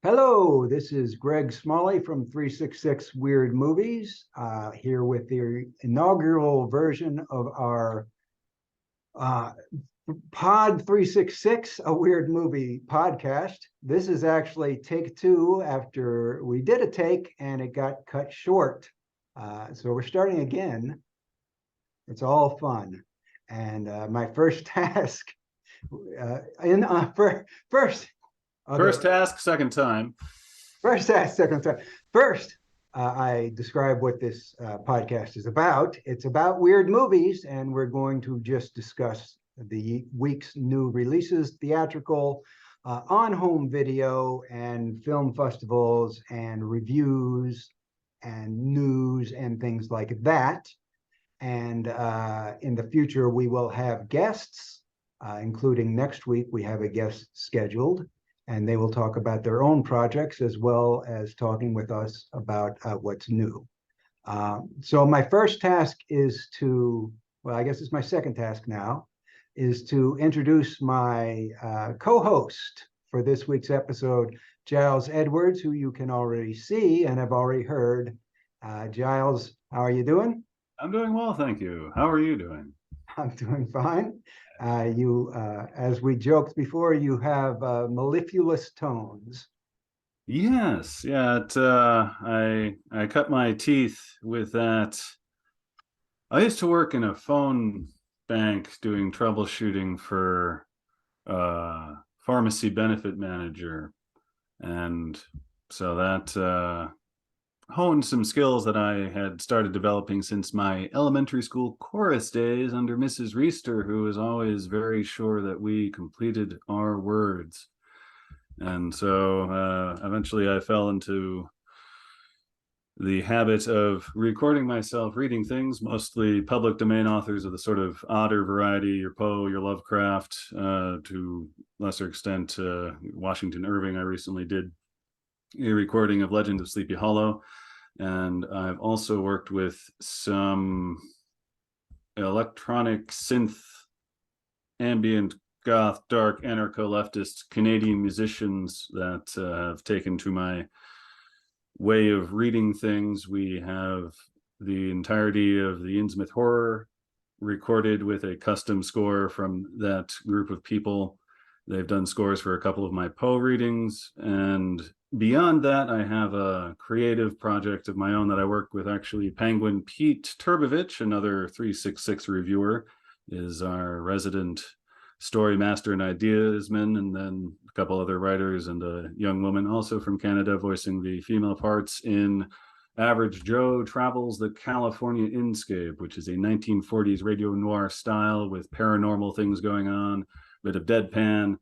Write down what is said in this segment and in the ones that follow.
Hello, this is Greg Smalley from 366 Weird Movies, here with the inaugural version of our Pod 366, a weird movie podcast. This is actually take two after we did a take and it got cut short. So we're starting again. It's all fun. And my first task first. Okay. First task, second time. First task, second time. First, I describe what this podcast is about. It's about weird movies, and we're going to just discuss the week's new releases, theatrical, on-home video, and film festivals, and reviews, and news, and things like that. And in the future, we will have guests, including next week, we have a guest scheduled. And they will talk about their own projects as well as talking with us about what's new. So my first task is I guess it's my second task now, is to introduce my co-host for this week's episode, Giles Edwards, who you can already see and have already heard. Giles, how are you doing? I'm doing well, thank you. How are you doing? I'm doing fine. As we joked before, you have mellifluous tones. Yes, yeah. I cut my teeth with that. I used to work in a phone bank doing troubleshooting for pharmacy benefit manager, and so that honed some skills that I had started developing since my elementary school chorus days under Mrs. Reister, who was always very sure that we completed our words. And so eventually I fell into the habit of recording myself reading things, mostly public domain authors of the sort of odder variety, your Poe, your Lovecraft, to lesser extent, Washington Irving. I recently did a recording of Legend of Sleepy Hollow. And I've also worked with some electronic synth, ambient, goth, dark, anarcho-leftist Canadian musicians that have taken to my way of reading things. We have the entirety of the Innsmouth Horror recorded with a custom score from that group of people. They've done scores for a couple of my Poe readings, and beyond that, I have a creative project of my own that I work with, actually. Penguin Pete Turbovich, another 366 reviewer, is our resident story master and ideasman, and then a couple other writers and a young woman also from Canada voicing the female parts in Average Joe Travels the California Inscape, which is a 1940s radio noir style with paranormal things going on, a bit of deadpan.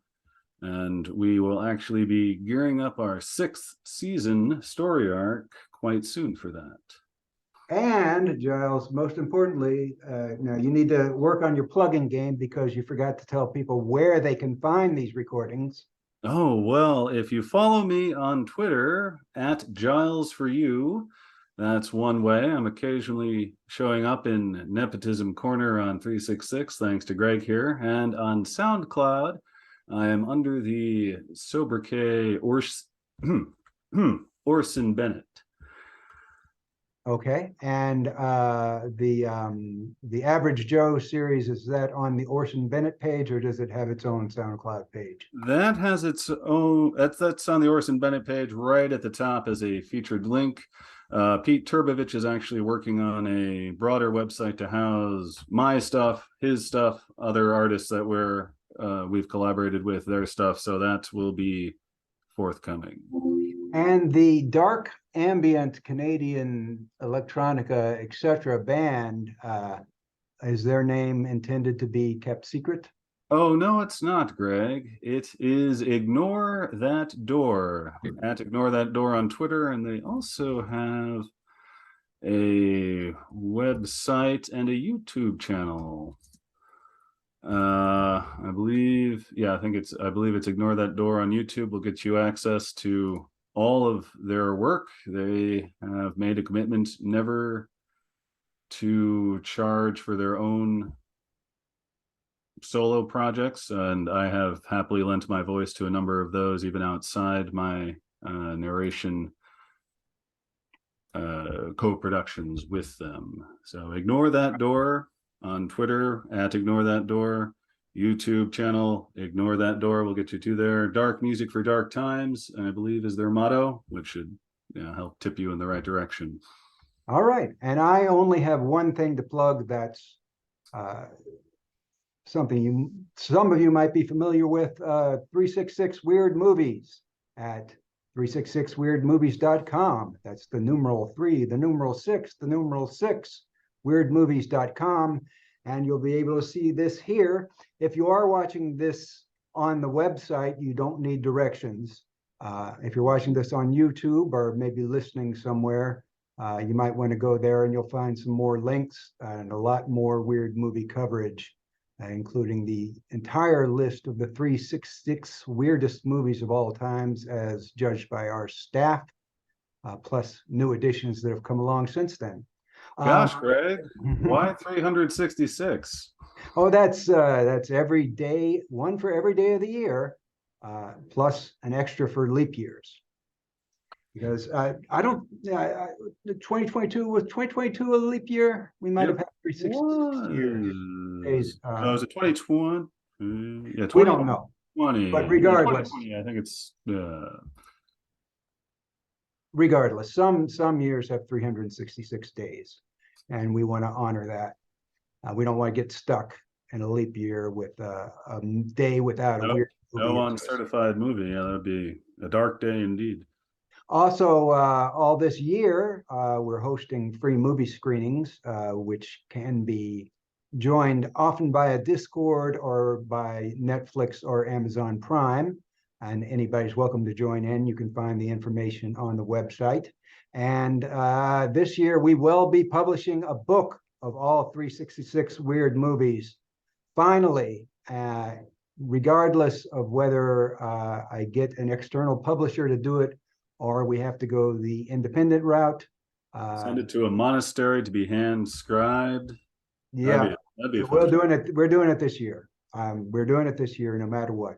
And we will actually be gearing up our 6th season story arc quite soon for that. And Giles, most importantly, now you need to work on your plugin game because you forgot to tell people where they can find these recordings. Oh, well, if you follow me on Twitter at Giles4You, that's one way. I'm occasionally showing up in Nepotism Corner on 366, thanks to Greg here, and on SoundCloud. I am under the sobriquet Orson Bennett. Okay, and the Average Joe series, is that on the Orson Bennett page, or does it have its own SoundCloud page? That has its own. That's on the Orson Bennett page, right at the top as a featured link. Pete Turbovich is actually working on a broader website to house my stuff, his stuff, other artists that we've collaborated with, their stuff, so that will be forthcoming. And the dark ambient Canadian electronica, etc. band, is their name intended to be kept secret? Oh, no, it's not, Greg. It is Ignore That Door, at Ignore That Door on Twitter, and they also have a website and a YouTube channel. I believe it's Ignore That Door on YouTube will get you access to all of their work. They have made a commitment never to charge for their own solo projects, and I have happily lent my voice to a number of those, even outside my narration co-productions with them. So Ignore That Door on Twitter at Ignore That Door, YouTube channel Ignore That Door will get you to there. Dark Music for Dark Times, I believe, is their motto, which should help tip you in the right direction. All right, and I only have one thing to plug. That's something some of you might be familiar with. 366 Weird Movies at 366weirdmovies.com. That's the numeral 3, the numeral 6, the numeral 6, weirdmovies.com. And you'll be able to see this here. If you are watching this on the website, you don't need directions. If you're watching this on YouTube or maybe listening somewhere, you might want to go there and you'll find some more links and a lot more weird movie coverage, including the entire list of the 366 weirdest movies of all times as judged by our staff, plus new additions that have come along since then. Gosh, Greg, why 366? Oh, that's every day, one for every day of the year, plus an extra for leap years. Because I don't, 2022 was 2022 a leap year? We might have had 366 days. Was it 2020? Yeah, 20, we don't know. 20. But regardless, 2020, I think it's regardless, some years have 366 days, and we want to honor that. We don't want to get stuck in a leap year with a day without a weird movie. No uncertified movie. Yeah, that'd be a dark day indeed. Also, all this year, we're hosting free movie screenings, which can be joined often by a Discord or by Netflix or Amazon Prime. And anybody's welcome to join in. You can find the information on the website. And this year, we will be publishing a book of all 366 weird movies. Finally, regardless of whether I get an external publisher to do it or we have to go the independent route. Send it to a monastery to be hand scribed. Yeah, that'd be we're doing it. We're doing it this year. We're doing it this year, no matter what.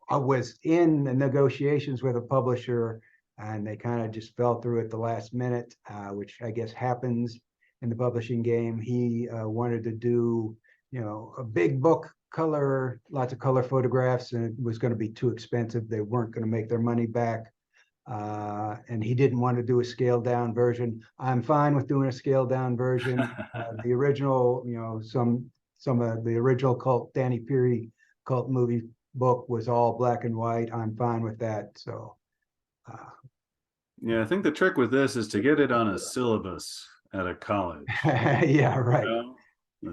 I was in the negotiations with a publisher, and they kind of just fell through at the last minute, which I guess happens in the publishing game. He wanted to do, a big book, color, lots of color photographs, and it was going to be too expensive. They weren't going to make their money back. And he didn't want to do a scaled down version. I'm fine with doing a scaled down version. The original, some of the original Danny Peary cult movie book was all black and white. I'm fine with that. So, yeah, I think the trick with this is to get it on a syllabus at a college. Yeah, right.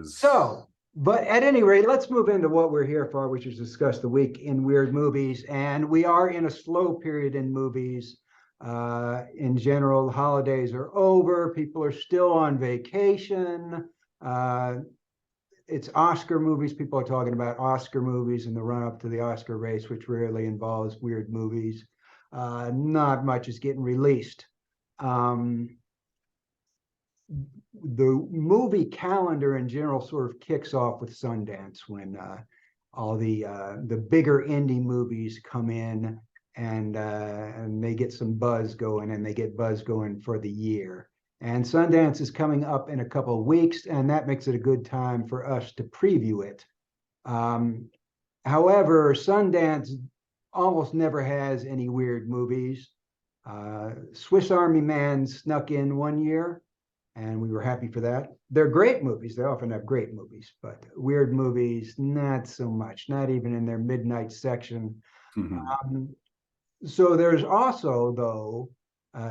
So, but at any rate, let's move into what we're here for, which is discuss the week in weird movies. And we are in a slow period in movies. In general, the holidays are over. People are still on vacation. It's Oscar movies. People are talking about Oscar movies in the run-up to the Oscar race, which rarely involves weird movies. Not much is getting released. The movie calendar in general sort of kicks off with Sundance when all the bigger indie movies come in and they get some buzz going, and they get buzz going for the year. And Sundance is coming up in a couple of weeks, and that makes it a good time for us to preview it. However, Sundance almost never has any weird movies. Swiss Army Man snuck in one year, and we were happy for that. They're great movies. They often have great movies, but weird movies, not so much, not even in their midnight section. Mm-hmm. So there's also, though,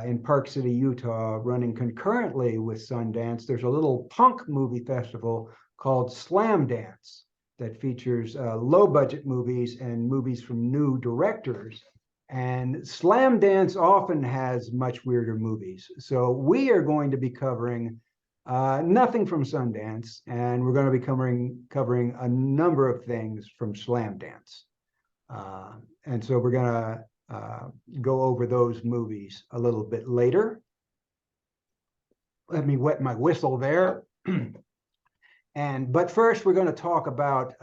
in Park City, Utah, running concurrently with Sundance, there's a little punk movie festival called Slamdance that features low-budget movies and movies from new directors. And Slamdance often has much weirder movies. So we are going to be covering nothing from Sundance, and we're going to be covering a number of things from Slamdance. And so we're going to go over those movies a little bit later. Let me wet my whistle there. But first, we're going to talk about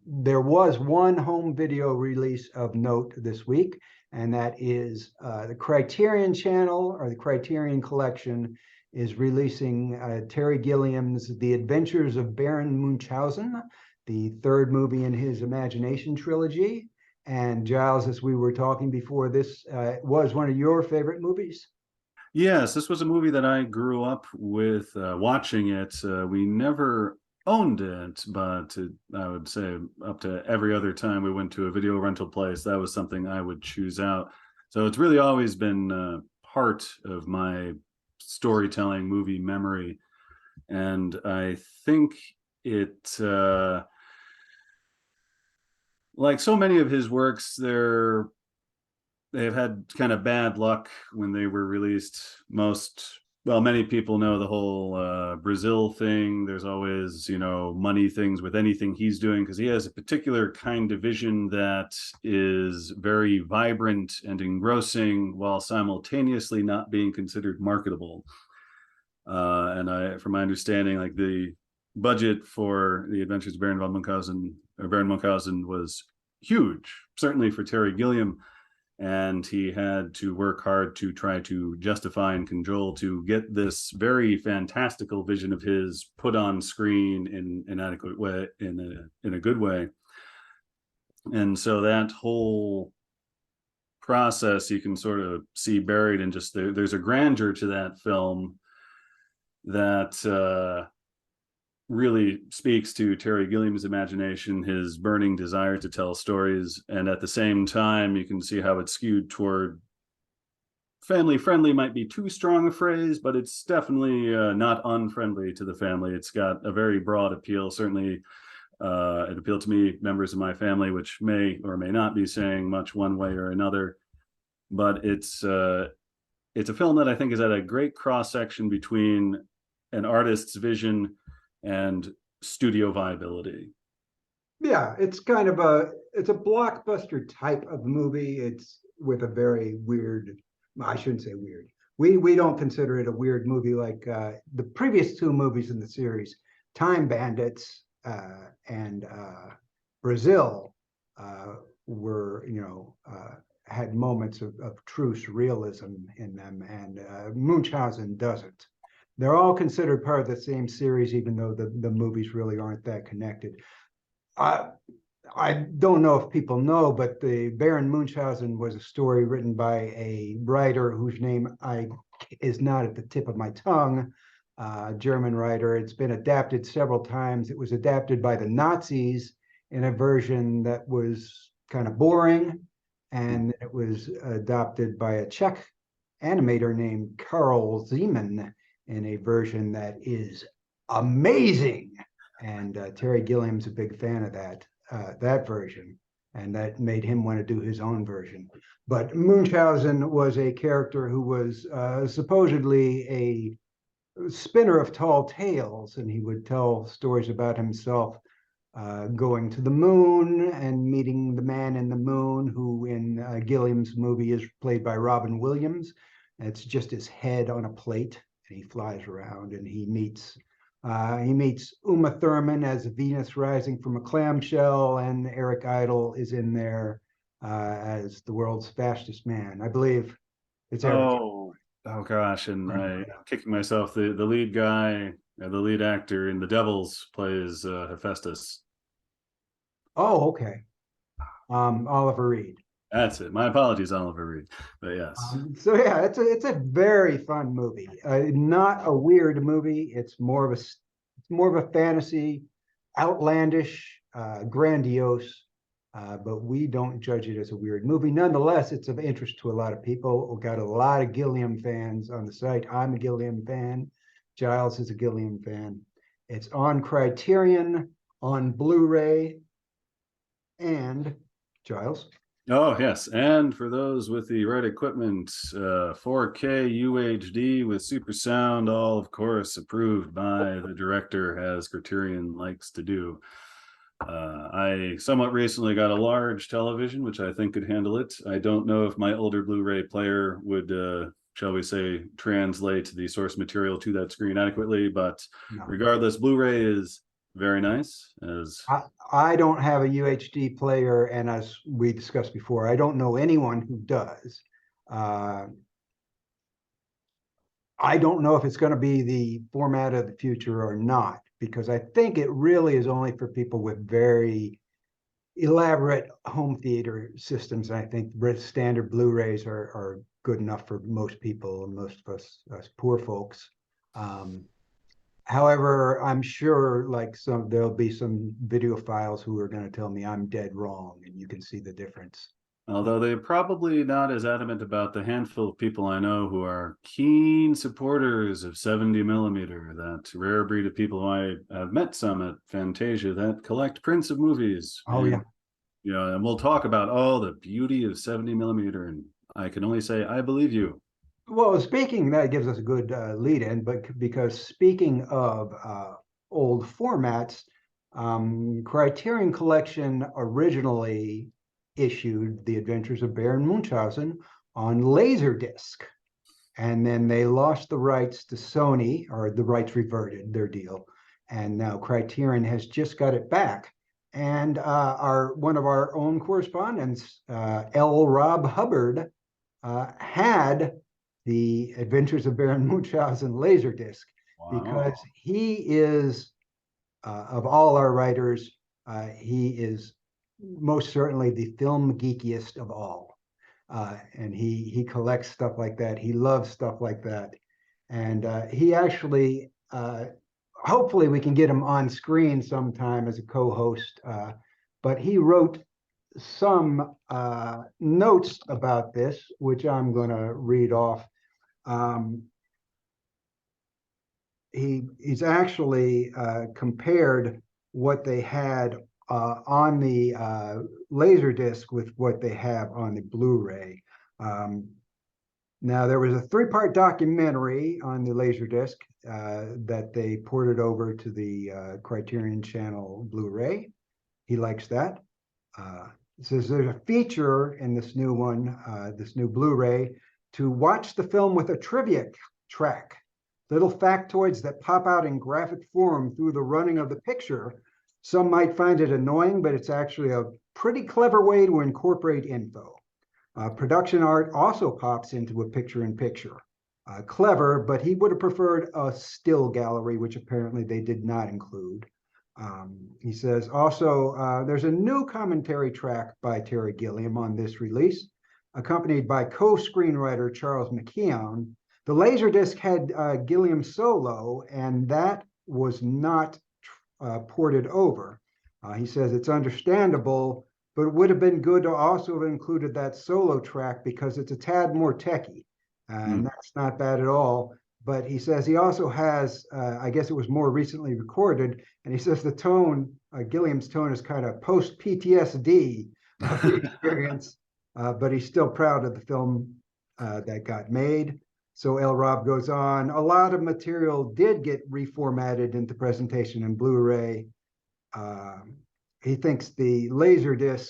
there was one home video release of note this week, and that is the Criterion channel, or the Criterion Collection, is releasing Terry Gilliam's The Adventures of Baron Munchausen, the third movie in his Imagination trilogy. And Giles, as we were talking before, this was one of your favorite movies. Yes, this was a movie that I grew up with watching it. We never owned it, but I would say up to every other time we went to a video rental place, that was something I would choose out. So it's really always been part of my storytelling movie memory. And I think it, like so many of his works, they've had kind of bad luck when they were released. Many people know the whole Brazil thing. There's always, money things with anything he's doing, because he has a particular kind of vision that is very vibrant and engrossing while simultaneously not being considered marketable. From my understanding, like the budget for The Adventures of Baron Munchausen was huge, certainly for Terry Gilliam. And he had to work hard to try to justify and cajole to get this very fantastical vision of his put on screen in an adequate way, in a good way. And so that whole process you can sort of see buried in just there's a grandeur to that film that really speaks to Terry Gilliam's imagination, his burning desire to tell stories. And at the same time, you can see how it's skewed toward family friendly, might be too strong a phrase, but it's definitely not unfriendly to the family. It's got a very broad appeal. Certainly, it appealed to me, members of my family, which may or may not be saying much one way or another. But it's a film that I think is at a great cross section between an artist's vision and studio viability. Yeah, it's a blockbuster type of movie. It's with a very weird, I shouldn't say weird. We don't consider it a weird movie like the previous two movies in the series, Time Bandits and Brazil, were, had moments of true surrealism in them, and Munchausen doesn't. They're all considered part of the same series, even though the movies really aren't that connected. I don't know if people know, but the Baron Munchausen was a story written by a writer whose name is not at the tip of my tongue, German writer. It's been adapted several times. It was adapted by the Nazis in a version that was kind of boring, and it was adopted by a Czech animator named Karl Zeman in a version that is amazing. And Terry Gilliam's a big fan of that version, and that made him want to do his own version. But Munchausen was a character who was supposedly a spinner of tall tales, and he would tell stories about himself going to the moon and meeting the man in the moon, who in Gilliam's movie is played by Robin Williams. It's just his head on a plate, and he flies around, and he meets Uma Thurman as Venus rising from a clamshell, and Eric Idle is in there as the world's fastest man. I believe it's Eric. Oh gosh, and I'm kicking myself. The lead guy, the lead actor in The Devils plays Hephaestus. Oh, okay. Oliver Reed. That's it. My apologies, Oliver Reed. But yes. So yeah, it's a very fun movie. Not a weird movie. It's more of a fantasy, outlandish, grandiose. But we don't judge it as a weird movie. Nonetheless, it's of interest to a lot of people. We've got a lot of Gilliam fans on the site. I'm a Gilliam fan. Giles is a Gilliam fan. It's on Criterion, on Blu-ray, and Giles. Oh, yes. And for those with the right equipment, 4K UHD with super sound, all, of course, approved by the director, as Criterion likes to do. I somewhat recently got a large television, which I think could handle it. I don't know if my older Blu-ray player would shall we say, translate the source material to that screen adequately. But No. regardless, Blu-ray is very nice. As I don't have a UHD player, and as we discussed before, I don't know anyone who does. I don't know if it's going to be the format of the future or not, because I think it really is only for people with very elaborate home theater systems. And I think standard Blu-rays are good enough for most people, and most of us poor folks. However, I'm sure like there'll be some videophiles who are going to tell me I'm dead wrong, and you can see the difference. although they're probably not as adamant about the handful of people I know who are keen supporters of 70 millimeter, that rare breed of people. I have met some at Fantasia that collect prints of movies. Oh, and, yeah. You know, and we'll talk about the beauty of 70 millimeter, and I can only say I believe you. Well, that gives us a good lead in, but because speaking of old formats, Criterion Collection originally issued The Adventures of Baron Munchausen on LaserDisc. And then they lost the rights to Sony, or the rights reverted their deal. And now Criterion has just got it back. And one of our own correspondents, L. Rob Hubbard, had The Adventures of Baron Munchausen LaserDisc. Wow. Because he is, of all our writers, he is most certainly the film geekiest of all. And he collects stuff like that. He loves stuff like that. And he actually, hopefully we can get him on screen sometime as a co-host, but he wrote some notes about this, which I'm going to read off. He's actually compared what they had on the LaserDisc with what they have on the Blu-ray. Now, there was a 3-part documentary on the LaserDisc that they ported over to the Criterion Channel Blu-ray. He likes that. It says there's a feature in this new one, this new Blu-ray, to watch the film with a trivia track. Little factoids that pop out in graphic form through the running of the picture. Some might find it annoying, but it's actually a pretty clever way to incorporate info. Production art also pops into a picture-in-picture. Clever, but he would have preferred a still gallery, which apparently they did not include. He says also, there's a new commentary track by Terry Gilliam on this release, accompanied by co-screenwriter Charles McKeown. The LaserDisc had Gilliam solo, and that was not ported over. He says it's understandable, but it would have been good to also have included that solo track because it's a tad more techie, and that's not bad at all. But he says he also has, I guess it was more recently recorded, and he says the tone, Gilliam's tone is kind of post-PTSD of the experience, but he's still proud of the film that got made. So L. Rob goes on, a lot of material did get reformatted into presentation in Blu-ray. He thinks the LaserDisc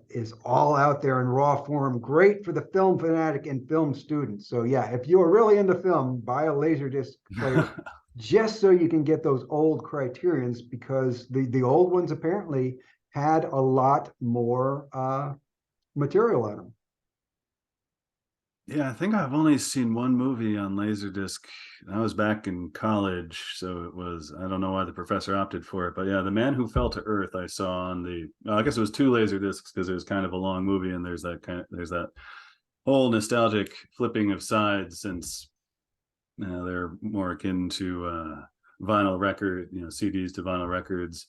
is all out there in raw form, great for the film fanatic and film student. So yeah, if you're really into film, buy a LaserDisc player just so you can get those old Criterions, because the old ones apparently had a lot more material on them. Yeah, I think I've only seen one movie on LaserDisc. That was back in college, so it was, I don't know why the professor opted for it, but yeah, The Man Who Fell to Earth I saw on I guess it was 2 LaserDiscs because it was kind of a long movie, and there's that whole nostalgic flipping of sides, since they're more akin to vinyl record, CDs to vinyl records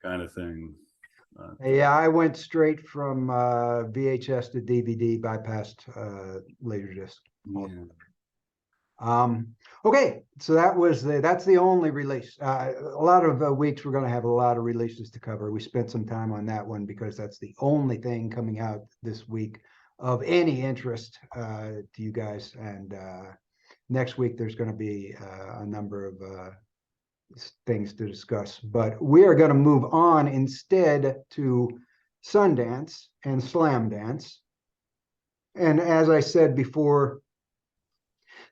kind of thing. Yeah, I went straight from VHS to DVD, bypassed LaserDisc. Yeah. Okay, so that's the only release. A lot of weeks we're going to have a lot of releases to cover. We spent some time on that one because that's the only thing coming out this week of any interest to you guys. And next week there's going to be a number of things to discuss, but we are going to move on instead to Sundance and Slamdance. And as I said before,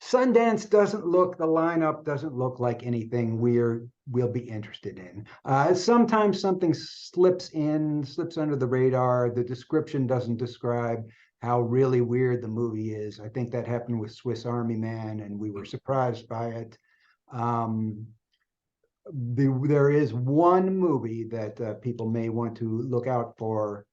Sundance doesn't look, the lineup doesn't look like anything we'll be interested in. Sometimes something slips under the radar. The description doesn't describe how really weird the movie is. I think that happened with Swiss Army Man, and we were surprised by it. There is one movie that people may want to look out for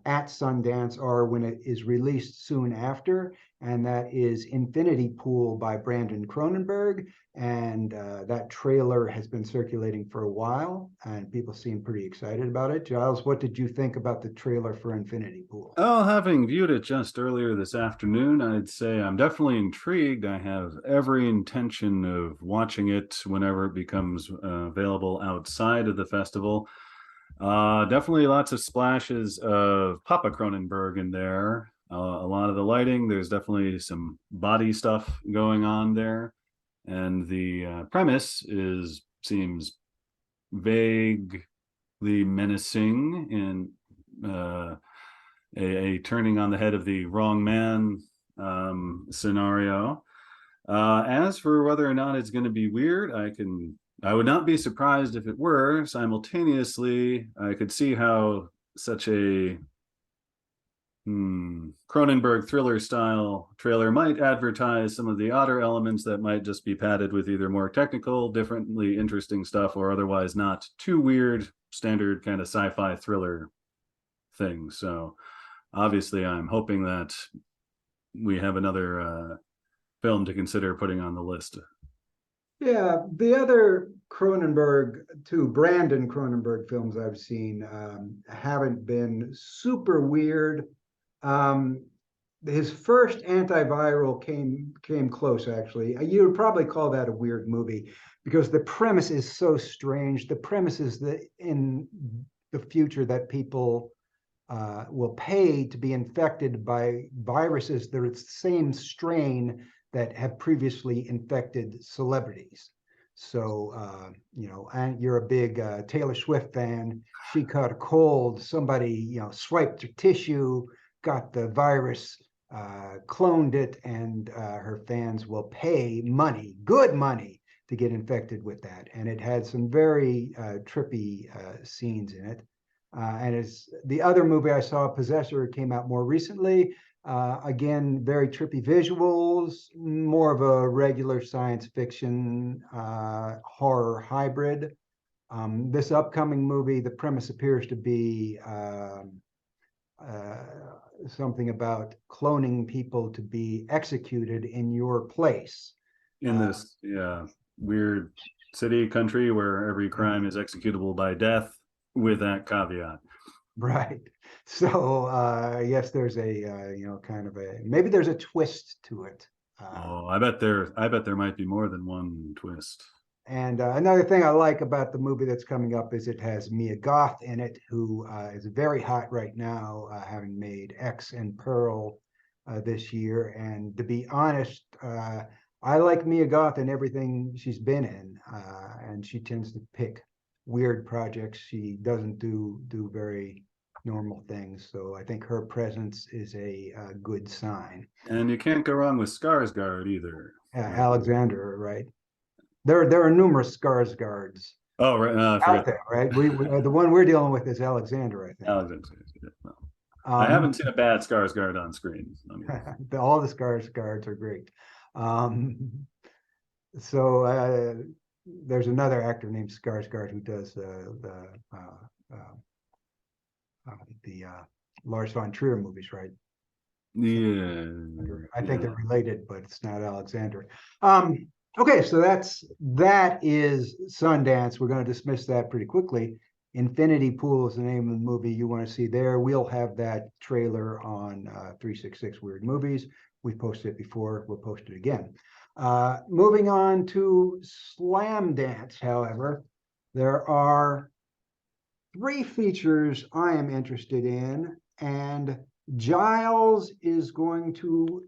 at Sundance or when it is released soon after, and that is Infinity Pool by Brandon Cronenberg. And that trailer has been circulating for a while, and people seem pretty excited about it. Giles, what did you think about the trailer for Infinity Pool? Oh, having viewed it just earlier this afternoon, I'd say I'm definitely intrigued. I have every intention of watching it whenever it becomes available outside of the festival. Definitely lots of splashes of Papa Cronenberg in there. A lot of the lighting, there's definitely some body stuff going on there. And the premise seems vaguely menacing in a turning on the head of the wrong man scenario. As for whether or not it's going to be weird, I would not be surprised if it were. Simultaneously, I could see how such a Cronenberg thriller style trailer might advertise some of the odder elements that might just be padded with either more technical, differently interesting stuff, or otherwise not too weird, standard kind of sci-fi thriller thing. So obviously I'm hoping that we have another film to consider putting on the list. Yeah, the other Brandon Cronenberg films I've seen haven't been super weird. His first antiviral came close, actually. You would probably call that a weird movie because the premise is so strange. The premise is that in the future that people will pay to be infected by viruses that are the same strain that have previously infected celebrities. So, and you're a big Taylor Swift fan. She caught a cold. Somebody, swiped her tissue, got the virus, cloned it, and her fans will pay money, good money, to get infected with that. And it had some very trippy scenes in it. And it's the other movie I saw, Possessor, came out more recently. Again, very trippy visuals, more of a regular science fiction horror hybrid. This upcoming movie, the premise appears to be something about cloning people to be executed in your place. In this weird city, country where every crime is executable by death, with that caveat. Right. So yes, there's a kind of maybe there's a twist to it. I bet there might be more than one twist. And another thing I like about the movie that's coming up is it has Mia Goth in it, who is very hot right now, having made X and Pearl this year. And to be honest, I like Mia Goth in everything she's been in, and she tends to pick weird projects. She doesn't do very normal things. So I think her presence is a good sign. And you can't go wrong with Skarsgård either. Alexander, right? There are numerous Skarsgårds. Oh, right. Out there, right? We the one we're dealing with is Alexander, I think. Alexander. Well, I haven't seen a bad Skarsgård on screen. All the Skarsgårds are great. So there's another actor named Skarsgård who does the Lars von Trier movies, right? Yeah. I think they're related, but it's not Alexander. Okay, so that is Sundance. We're going to dismiss that pretty quickly. Infinity Pool is the name of the movie you want to see there. We'll have that trailer on 366 Weird Movies. We posted it before. We'll post it again. Moving on to Slamdance, however, there are 3 features I am interested in, and Giles is going to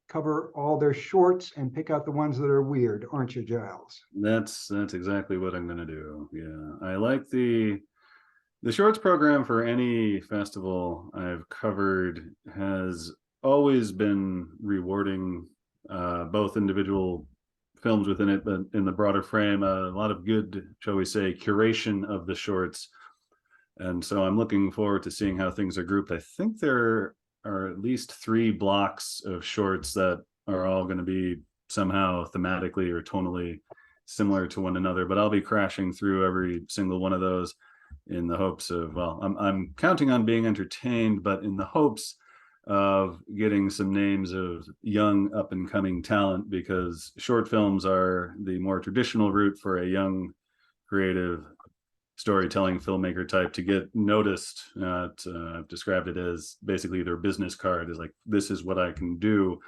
cover all their shorts and pick out the ones that are weird, aren't you, Giles? That's exactly what I'm going to do. Yeah, I like the shorts program for any festival I've covered has always been rewarding, both individual films within it, but in the broader frame, a lot of good, shall we say, curation of the shorts. And so I'm looking forward to seeing how things are grouped. I think there are at least 3 blocks of shorts that are all going to be somehow thematically or tonally similar to one another, but I'll be crashing through every single one of those in the hopes of, well, I'm counting on being entertained, but in the hopes of getting some names of young up and coming talent, because short films are the more traditional route for a young creative storytelling filmmaker type to get noticed. I've described it as basically their business card is like, this is what I can do.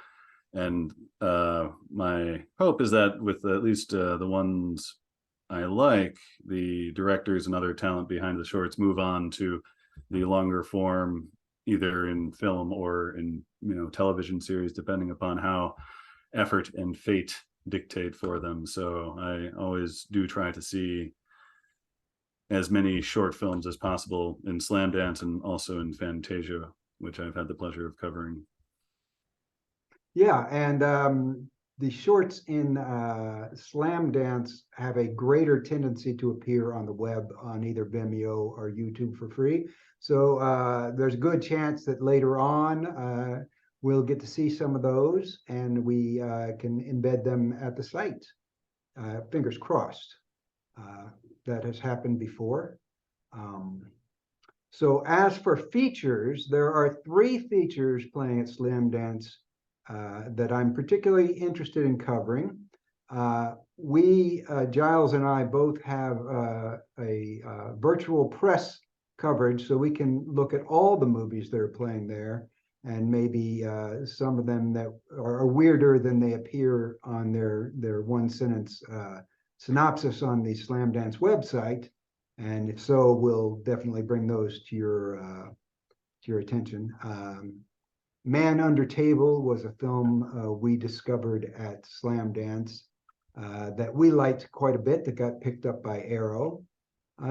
And my hope is that with at least the ones I like, the directors and other talent behind the shorts move on to the longer form, either in film or in television series, depending upon how effort and fate dictate for them. So I always do try to see as many short films as possible in Slamdance and also in Fantasia, which I've had the pleasure of covering. Yeah, and the shorts in Slamdance have a greater tendency to appear on the web on either Vimeo or YouTube for free. So there's a good chance that later on we'll get to see some of those, and we can embed them at the site. Fingers crossed. That has happened before. So as for features, there are 3 features playing at Slamdance that I'm particularly interested in covering. Giles and I both have a virtual press coverage, so we can look at all the movies that are playing there, and maybe some of them that are weirder than they appear on their one-sentence synopsis on the Slamdance website. And if so, we'll definitely bring those to your attention. Man Under Table was a film we discovered at Slamdance that we liked quite a bit, that got picked up by Arrow.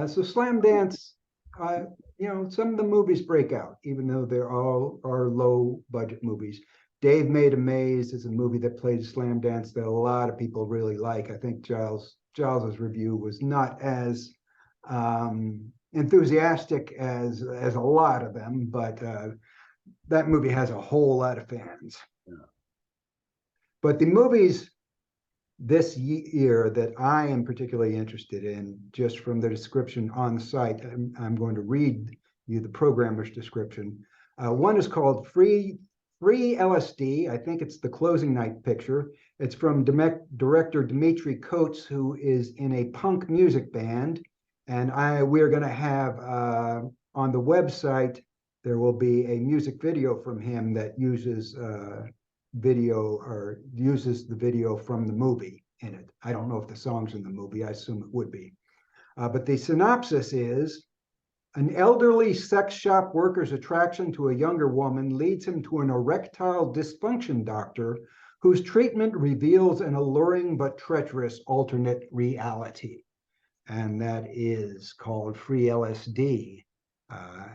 So Slamdance, some of the movies break out, even though they're all are low budget movies. Dave Made a Maze is a movie that played Slamdance that a lot of people really like. I think Giles's review was not as enthusiastic as a lot of them, but that movie has a whole lot of fans. Yeah. But the movies this year that I am particularly interested in, just from the description on the site, I'm going to read you the programmer's description. One is called Free LSD. I think it's the closing night picture. It's from director Dimitri Coates, who is in a punk music band. And we're going to have on the website, there will be a music video from him that uses the video from the movie in it. I don't know if the song's in the movie. I assume it would be. But the synopsis is: an elderly sex shop worker's attraction to a younger woman leads him to an erectile dysfunction doctor whose treatment reveals an alluring but treacherous alternate reality. And that is called Free LSD.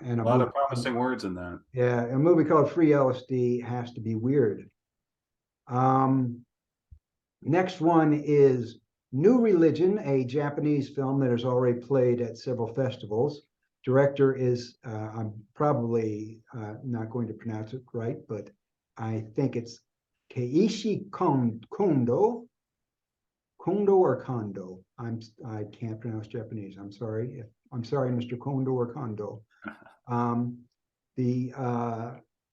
And a lot of promising words in that. Yeah, a movie called Free LSD has to be weird. Next one is New Religion, a Japanese film that has already played at several festivals. Director is, I'm probably not going to pronounce it right, but I think it's Keiichi Kondo. Kondo or Kondo. I can't pronounce Japanese. I'm sorry. I'm sorry, Mr. Kondo or Kondo. The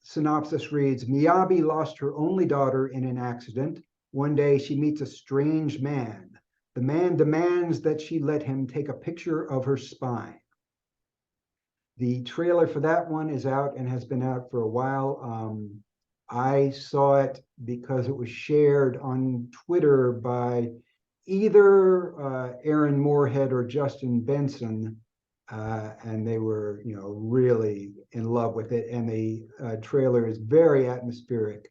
synopsis reads: Miyabi lost her only daughter in an accident. One day she meets a strange man. The man demands that she let him take a picture of her spine. The trailer for that one is out and has been out for a while. I saw it because it was shared on Twitter by either Aaron Moorhead or Justin Benson, and they were, really in love with it. And the trailer is very atmospheric,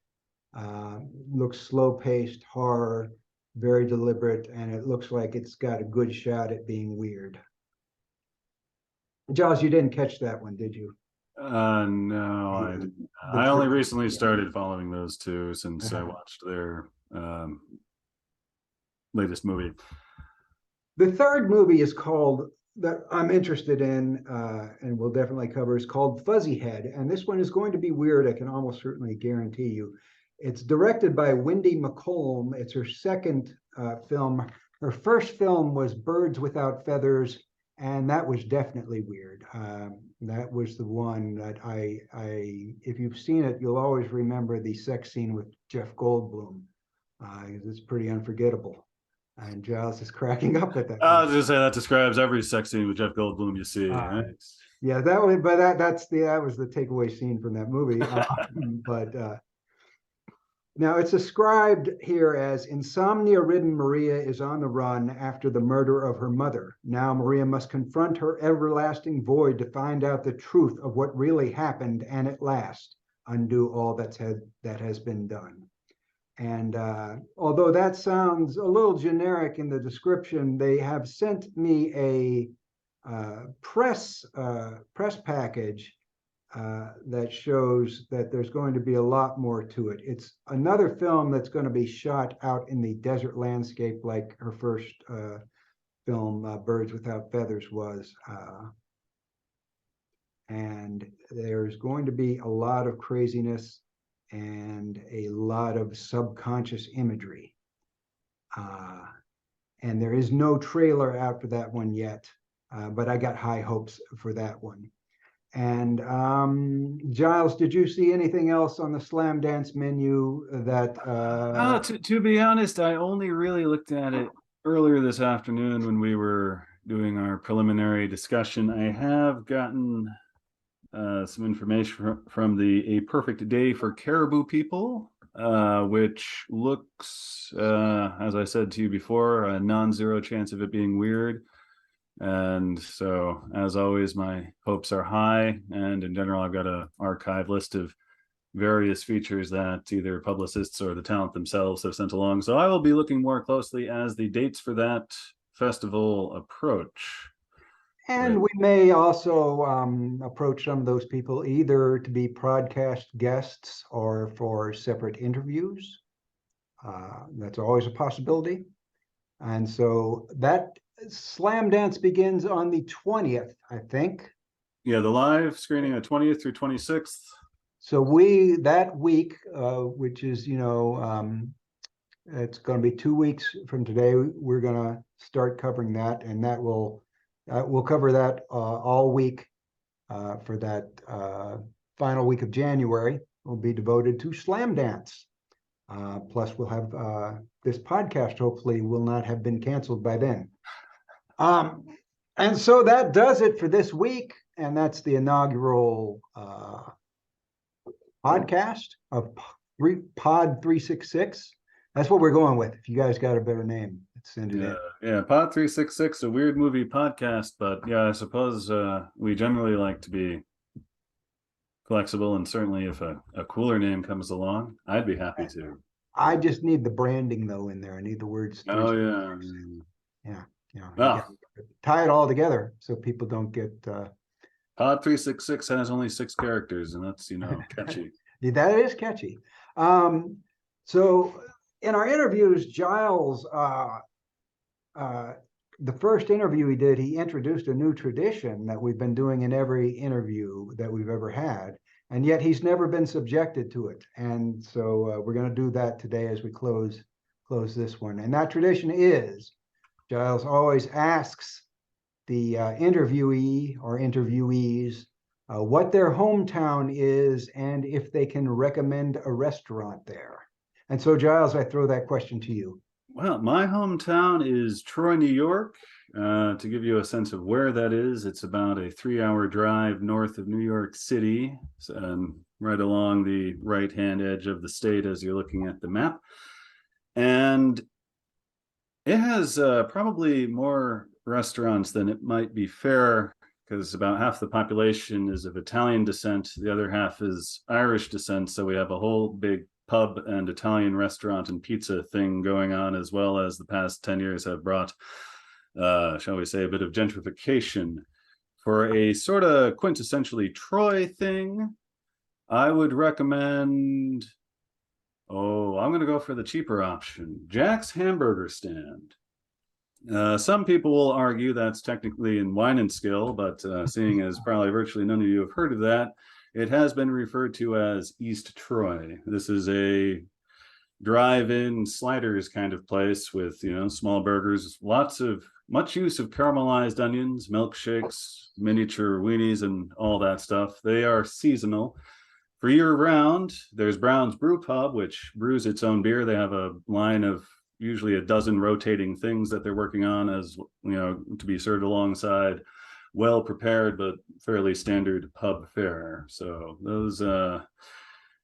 looks slow-paced horror, very deliberate, and it looks like it's got a good shot at being weird. Giles, you didn't catch that one, did you? No, I didn't. I only recently started following those two since I watched their latest movie. The third movie is called, that I'm interested in, and we'll definitely cover, is called Fuzzyhead. And this one is going to be weird, I can almost certainly guarantee you. It's directed by Wendy McColm. It's her second film. Her first film was Birds Without Feathers, and that was definitely weird. That was the one that if you've seen it, you'll always remember the sex scene with Jeff Goldblum, because it's pretty unforgettable. And Giles is cracking up at that. I was just say that describes every sex scene with Jeff Goldblum you see. Right? Yeah, that was, but that was the takeaway scene from that movie. Now it's described here as insomnia-ridden Maria is on the run after the murder of her mother. Now Maria must confront her everlasting void to find out the truth of what really happened and at last undo all that has been done. And although that sounds a little generic in the description, they have sent me a press package that shows that there's going to be a lot more to it. It's another film that's going to be shot out in the desert landscape like her first film, Birds Without Feathers, was. And there's going to be a lot of craziness and a lot of subconscious imagery. And there is no trailer out for that one yet, but I got high hopes for that one. And Giles, did you see anything else on the Slamdance menu that? To be honest, I only really looked at it earlier this afternoon when we were doing our preliminary discussion. I have gotten some information from the A Perfect Day for Caribou People, which looks, as I said to you before, a non-zero chance of it being weird. And so, as always, my hopes are high. And in general, I've got an archive list of various features that either publicists or the talent themselves have sent along. So I will be looking more closely as the dates for that festival approach. And we may also approach some of those people either to be podcast guests or for separate interviews. That's always a possibility. And so that Slamdance begins on the 20th, I think. Yeah, the live screening on 20th through 26th. So that week, which is, it's going to be 2 weeks from today, we're going to start covering that, and that we'll cover that all week for that final week of January. Will be devoted to Slamdance. Plus, we'll have this podcast hopefully will not have been canceled by then. And so that does it for this week, and that's the inaugural podcast of Pod 366. That's what we're going with. If you guys got a better name, send it in. Yeah, Pod 366, a weird movie podcast, but yeah, I suppose we generally like to be flexible, and certainly if a cooler name comes along, I'd be happy to. I just need the branding though in there. I need the words. Oh yeah. Yeah. Tie it all together so people don't get Pod 366 has only 6 characters, and that's catchy. That is catchy. So in our interviews, Giles, the first interview he did, he introduced a new tradition that we've been doing in every interview that we've ever had, and yet he's never been subjected to it. And so we're going to do that today as we close this one. And that tradition is, Giles always asks the interviewee or interviewees what their hometown is and if they can recommend a restaurant there. And so, Giles, I throw that question to you. Well, my hometown is Troy, New York. To give you a sense of where that is, it's about a 3-hour drive north of New York City, right along the right-hand edge of the state as you're looking at the map. And it has probably more restaurants than it might be fair, because about half the population is of Italian descent. The other half is Irish descent. So we have a whole big pub and Italian restaurant and pizza thing going on, as well as the past 10 years have brought, shall we say, a bit of gentrification For a sort of quintessentially Troy thing, I would recommend, I'm going to go for the cheaper option, Jack's Hamburger Stand. Some people will argue that's technically in Wine and Skill, but seeing as probably virtually none of you have heard of that, it has been referred to as East Troy. This is a drive-in sliders kind of place with, small burgers, much use of caramelized onions, milkshakes, miniature weenies, and all that stuff. They are seasonal. For year-round, there's Brown's Brew Pub, which brews its own beer. They have a line of usually a dozen rotating things that they're working on as, to be served alongside well-prepared but fairly standard pub fare. So those,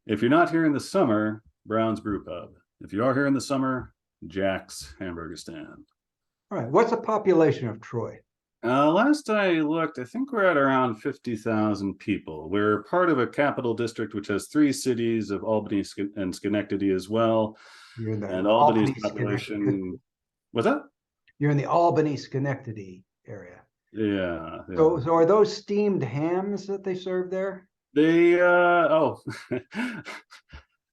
if you're not here in the summer, Brown's Brew Pub. If you are here in the summer, Jack's Hamburger Stand. All right. What's the population of Troy? Last I looked, I think we're at around 50,000 people. We're part of a capital district which has 3 cities of Albany and Schenectady as well. You're in the and Albany's population. What's that? You're in the Albany Schenectady area. Yeah. So are those steamed hams that they serve there? They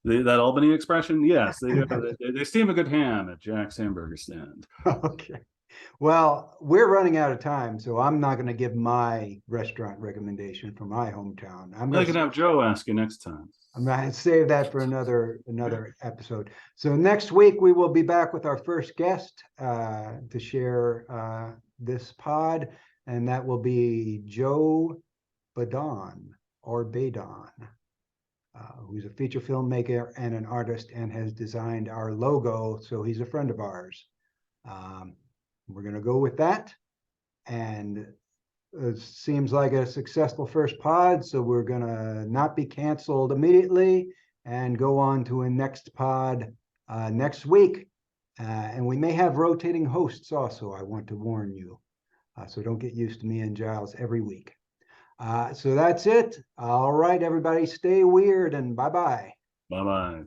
that Albany expression, yes, they steam a good ham at Jack's Hamburger Stand. Okay. Well, we're running out of time, so I'm not going to give my restaurant recommendation for my hometown. I can have Joe ask you next time. I'm going to save that for another episode. So next week we will be back with our first guest to share this pod, and that will be Joe Badon who's a feature filmmaker and an artist and has designed our logo. So he's a friend of ours. We're going to go with that. And it seems like a successful first pod. So we're going to not be canceled immediately and go on to a next pod next week. And we may have rotating hosts also, I want to warn you. So don't get used to me and Giles every week. So that's it. All right, everybody, stay weird and bye-bye. Bye-bye.